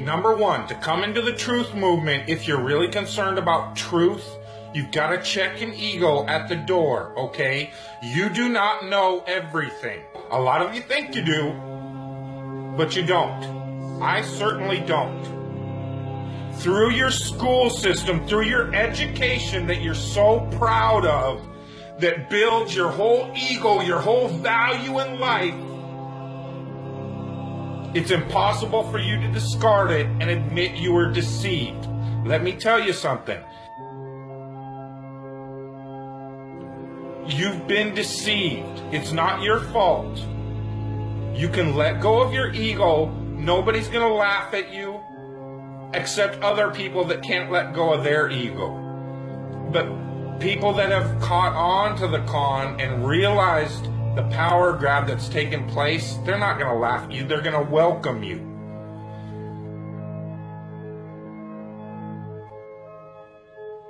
Number one, to come into the truth movement, if you're really concerned about truth, you've got to check an ego at the door, okay? You do not know everything. A lot of you think you do, but you don't. I certainly don't. Through your school system, through your education that you're so proud of, that builds your whole ego, your whole value in life, it's impossible for you to discard it and admit you were deceived. Let me tell you something. You've been deceived. It's not your fault. You can let go of your ego. Nobody's going to laugh at you except other people that can't let go of their ego. But people that have caught on to the con and realized the power grab that's taken place, they're not going to laugh at you. They're going to welcome you.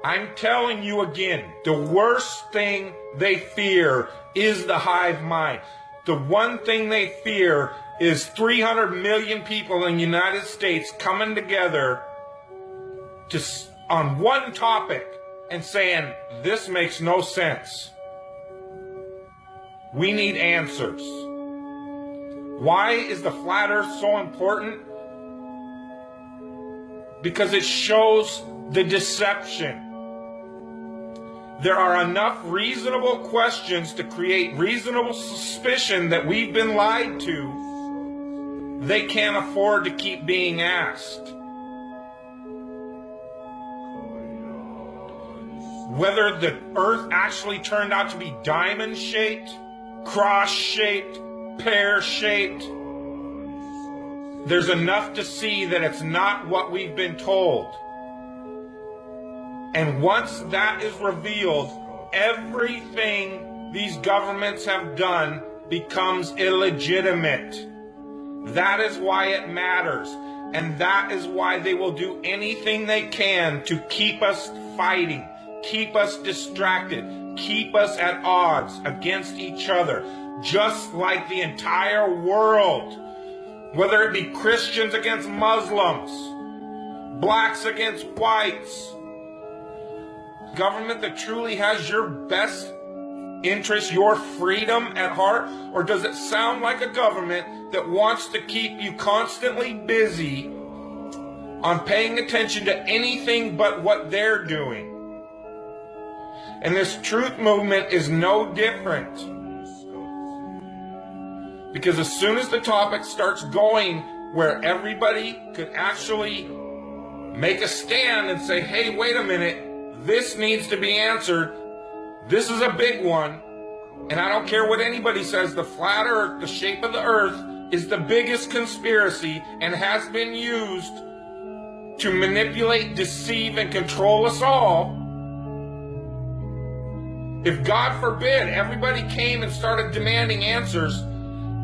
I'm telling you again, the worst thing they fear is the hive mind. The one thing they fear is 300 million people in the United States coming together on one topic and saying, this makes no sense. We need answers. Why is the flat earth so important? Because it shows the deception. There are enough reasonable questions to create reasonable suspicion that we've been lied to. They can't afford to keep being asked. Whether the earth actually turned out to be diamond-shaped, cross-shaped, pear-shaped, there's enough to see that it's not what we've been told. And once that is revealed, everything these governments have done becomes illegitimate. That is why it matters. And that is why they will do anything they can to keep us fighting, keep us distracted, keep us at odds against each other, just like the entire world. Whether it be Christians against Muslims, blacks against whites, government that truly has your best interest, your freedom at heart? Or does it sound like a government that wants to keep you constantly busy on paying attention to anything but what they're doing? And this truth movement is no different. Because as soon as the topic starts going where everybody could actually make a stand and say, hey, wait a minute, this needs to be answered. This is a big one. And I don't care what anybody says, the flat earth, the shape of the earth, is the biggest conspiracy and has been used to manipulate, deceive, and control us all. If God forbid everybody came and started demanding answers,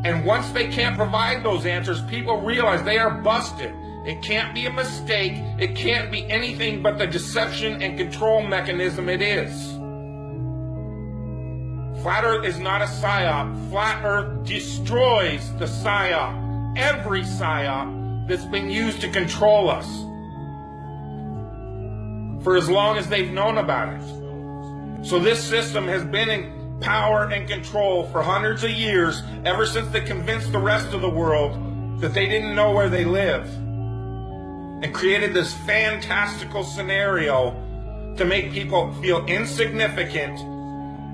and once they can't provide those answers, people realize they are busted. It can't be a mistake. It can't be anything but the deception and control mechanism it is. Flat Earth is not a psyop. Flat Earth destroys the psyop. Every psyop that's been used to control us for as long as they've known about it. So this system has been in power and control for hundreds of years, ever since they convinced the rest of the world that they didn't know where they live, and created this fantastical scenario to make people feel insignificant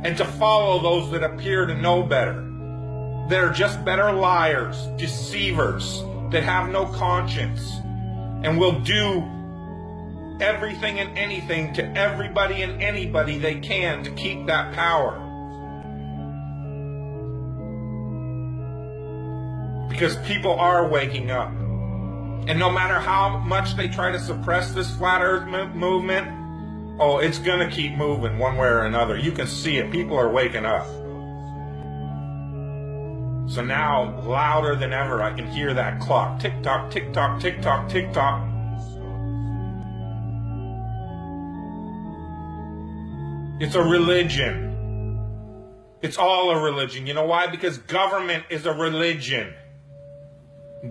and to follow those that appear to know better, that are just better liars, deceivers, that have no conscience, and will do everything and anything to everybody and anybody they can to keep that power. Because people are waking up. And no matter how much they try to suppress this flat earth movement, oh, it's going to keep moving one way or another. You can see it. People are waking up. So now, louder than ever, I can hear that clock. Tick-tock, tick-tock, tick-tock, tick-tock. It's a religion. It's all a religion. You know why? Because government is a religion.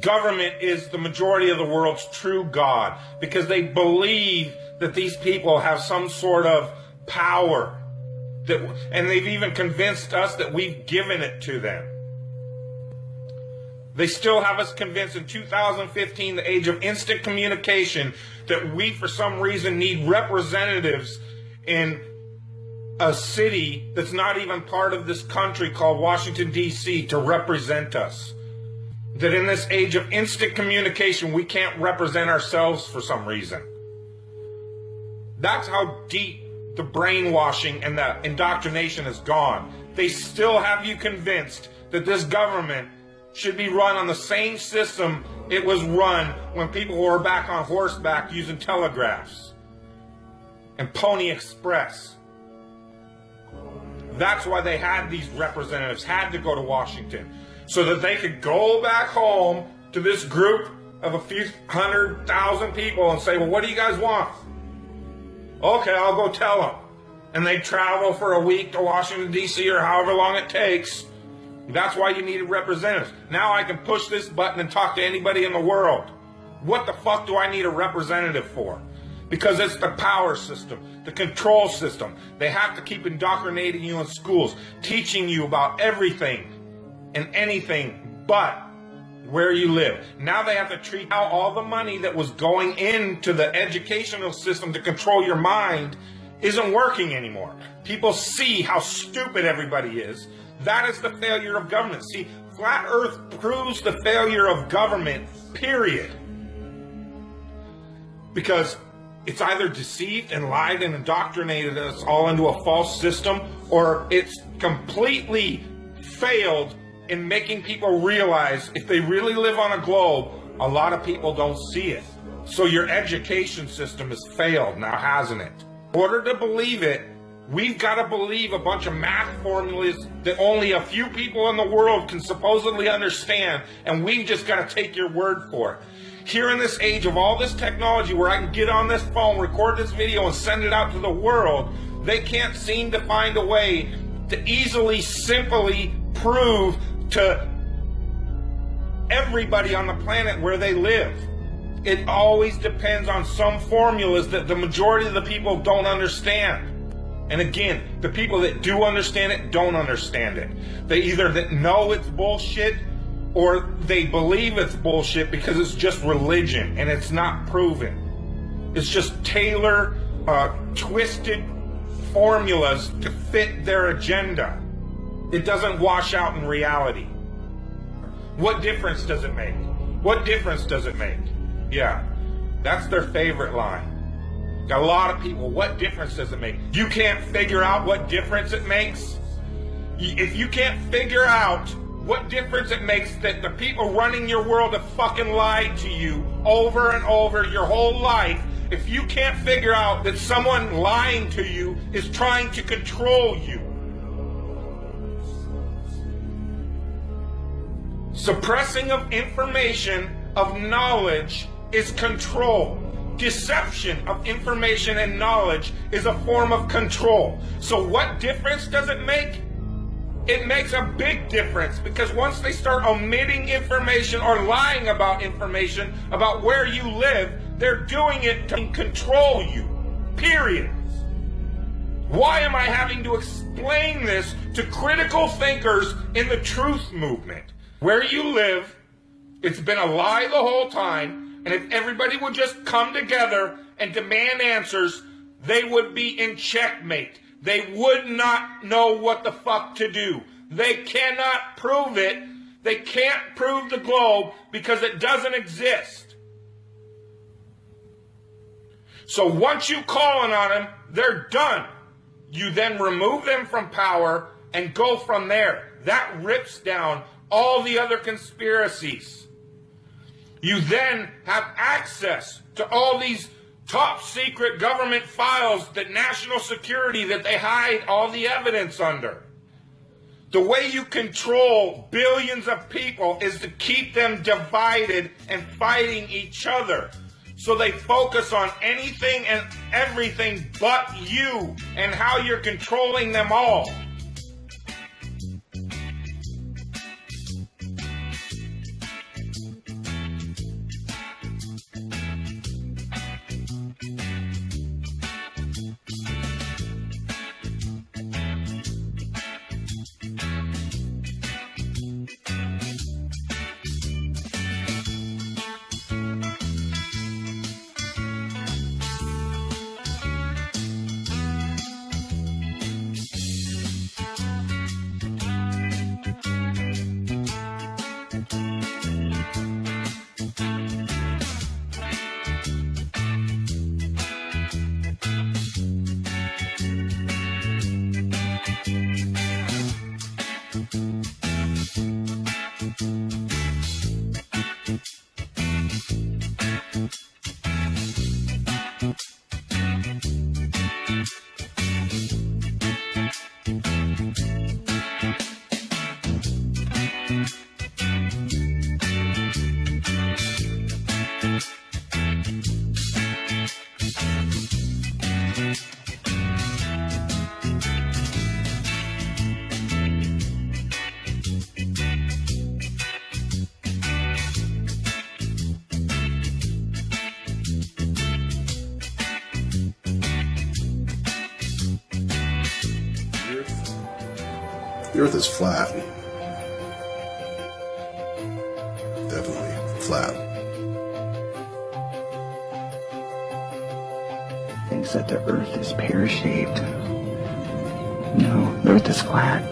Government is the majority of the world's true God because they believe that these people have some sort of power. And they've even convinced us that we've given it to them. They still have us convinced in 2015, the age of instant communication, that we, for some reason, need representatives in a city that's not even part of this country called Washington, D.C. to represent us. That in this age of instant communication, we can't represent ourselves for some reason. That's how deep the brainwashing and the indoctrination has gone. They still have you convinced that this government should be run on the same system it was run when people were back on horseback using telegraphs and Pony Express. That's why they had these representatives, had to go to Washington, so that they could go back home to this group of a few 100,000 people and say, well, what do you guys want? Okay, I'll go tell them. And they travel for a week to Washington, D.C. or however long it takes. That's why you needed representatives. Now I can push this button and talk to anybody in the world. What the fuck do I need a representative for? Because it's the power system, the control system. They have to keep indoctrinating you in schools, teaching you about everything and anything but where you live. Now they have to treat out all the money that was going into the educational system to control your mind isn't working anymore. People see how stupid everybody is. That is the failure of government. See, Flat Earth proves the failure of government, period. Because it's either deceived and lied and indoctrinated us all into a false system, or it's completely failed in making people realize if they really live on a globe, a lot of people don't see it. So your education system has failed now, hasn't it? In order to believe it, we've got to believe a bunch of math formulas that only a few people in the world can supposedly understand, and we've just got to take your word for it. Here in this age of all this technology where I can get on this phone, record this video, and send it out to the world, they can't seem to find a way to easily, simply prove to everybody on the planet where they live. It always depends on some formulas that the majority of the people don't understand. And again, the people that do understand it don't understand it. They either know it's bullshit or they believe it's bullshit because it's just religion and it's not proven. It's just twisted formulas to fit their agenda. It doesn't wash out in reality. What difference does it make? What difference does it make? Yeah, that's their favorite line. Got a lot of people, what difference does it make? You can't figure out what difference it makes? If you can't figure out what difference it makes that the people running your world have fucking lied to you over and over your whole life, if you can't figure out that someone lying to you is trying to control you, suppressing of information, of knowledge, is control. Deception of information and knowledge is a form of control. So what difference does it make? It makes a big difference, because once they start omitting information or lying about information about where you live, they're doing it to control you. Period. Why am I having to explain this to critical thinkers in the truth movement? Where you live, it's been a lie the whole time, and if everybody would just come together and demand answers, they would be in checkmate. They would not know what the fuck to do. They cannot prove it. They can't prove the globe because it doesn't exist. So once you call on them, they're done. You then remove them from power and go from there. That rips down all the other conspiracies. You then have access to all these top secret government files, that national security that they hide all the evidence under. The way you control billions of people is to keep them divided and fighting each other. So they focus on anything and everything but you and how you're controlling them all. The Earth is flat. Definitely flat. Thinks that the Earth is pear-shaped. No, the Earth is flat.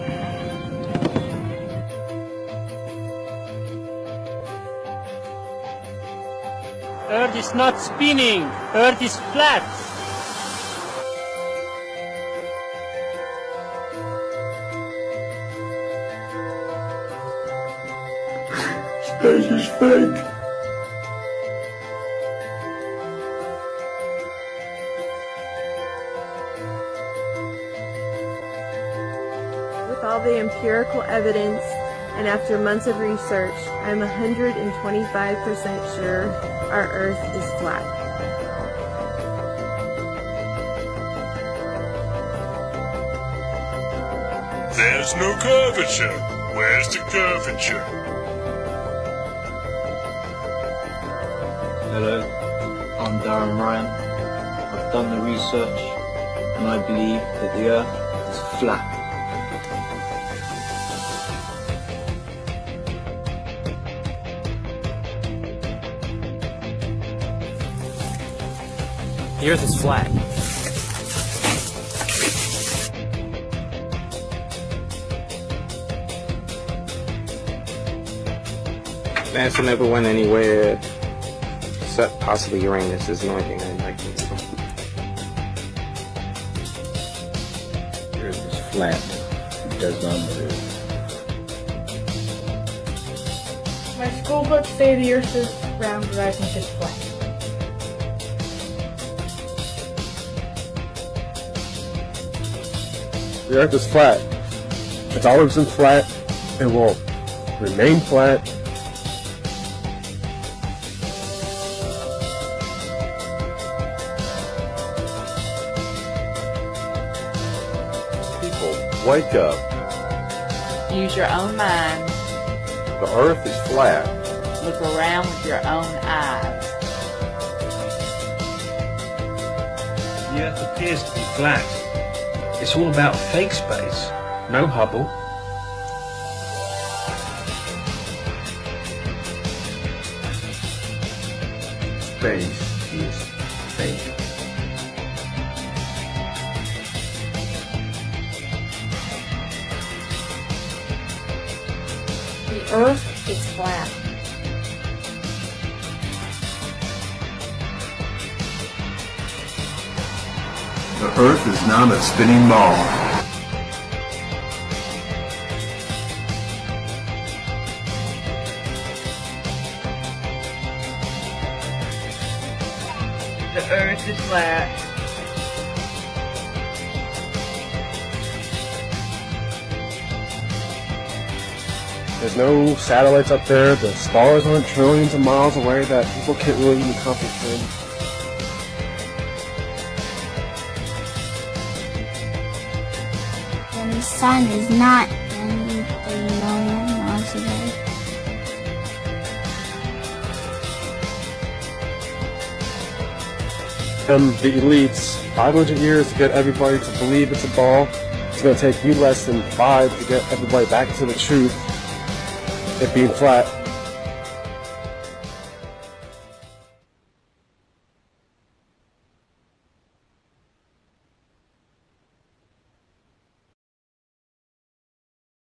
Earth is not spinning. Earth is flat. Space is fake. With all the empirical evidence and after months of research, I'm 125% sure our Earth is flat. There's no curvature. Where's the curvature? Hello, I'm Darren Ryan. I've done the research and I believe that the Earth is flat. The Earth is flat. NASA never went anywhere except possibly Uranus is the only thing I'd like to know. The Earth is flat. It does not move. My school books say the Earth is round, but I think it's flat. The Earth is flat. It's always been flat. It will remain flat. People, wake up. Use your own mind. The Earth is flat. Look around with your own eyes. The Earth appears to be flat. It's all about fake space, no Hubble. Space is fake. The Earth is flat. The Earth is not a spinning ball. The Earth is flat. There's no satellites up there. The stars aren't trillions of miles away that people can't really even comprehend. And the sun is not 93 million miles away. The elites, 500 years to get everybody to believe it's a ball. It's going to take you less than 5 to get everybody back to the truth. It being flat.